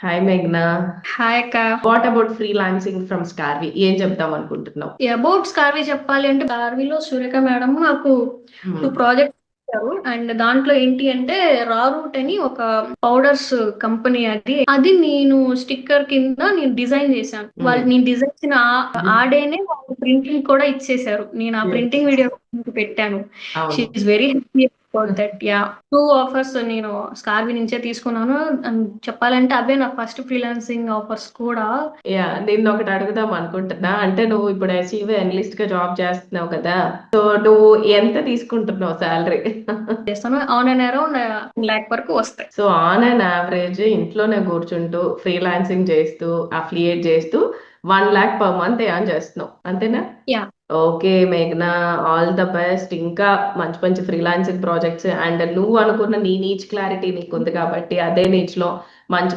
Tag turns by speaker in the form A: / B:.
A: Hi మేఘ్నా.
B: Hi అక్క.
A: What about freelancing from Scarvy? ఏం చెప్దాం అనుకుంటున్నావు?
B: అబౌట్ స్కార్వీ చెప్పాలి అంటే స్కార్వీలో సురేఖ మేడం నాకు
A: Hmm.
B: 2 ప్రాజెక్ట్స్ ఇచ్చారు. అండ్ దాంట్లో ఏంటి అంటే రా రూట్ అని ఒక పౌడర్స్ కంపెనీ. అది నేను స్టిక్కర్ కింద నేను డిజైన్ చేశాను.
A: Hmm.
B: వాళ్ళు నేను డిజైన్ చేసిన ఆ డేనే వాళ్ళు ప్రింటింగ్ కూడా ఇచ్చేసారు. నేను ఆ
A: Yes.
B: ప్రింటింగ్ వీడియో పెట్టాను. షీ
A: అవును.
B: Is very happy about that. Yeah, 2 offers నేను స్కార్వీ నుంచే తీసుకున్నాను. అండ్ చెప్పాలంటే అవే నా ఫస్ట్ ఫ్రీలాన్సింగ్ ఆఫర్స్ కూడా.
A: యా, నేను ఒకటి అడుగుదాం అనుకుంటున్నా. అంటే నువ్వు ఇప్పుడు ఎస్ఈవి అనలిస్ట్ గా జాబ్ చేస్తున్నావు కదా, సో నువ్వు ఎంత తీసుకుంటున్నావు శాలరీ?
B: చేస్తాను. ఆన్ అండ్ అరౌండ్ 1 lakh వరకు వస్తాయి.
A: సో ఆన్ అండ్ యావరేజ్ ఇంట్లోనే కూర్చుంటూ ఫ్రీలాన్సింగ్ చేస్తూ అఫిలియేట్ చేస్తూ 1 lakh పర్ మంత్ ఏం చేస్తున్నావు, అంతేనా?
B: యా.
A: ఓకే మేఘ్నా, ఆల్ ద బెస్ట్. ఇంకా మంచి మంచి ఫ్రీలాన్సింగ్ ప్రాజెక్ట్స్ అండ్ నువ్వు అనుకున్న నీ నీచ్ క్లారిటీ నీకు ఉంది కాబట్టి అదే నీచ్ లో మంచి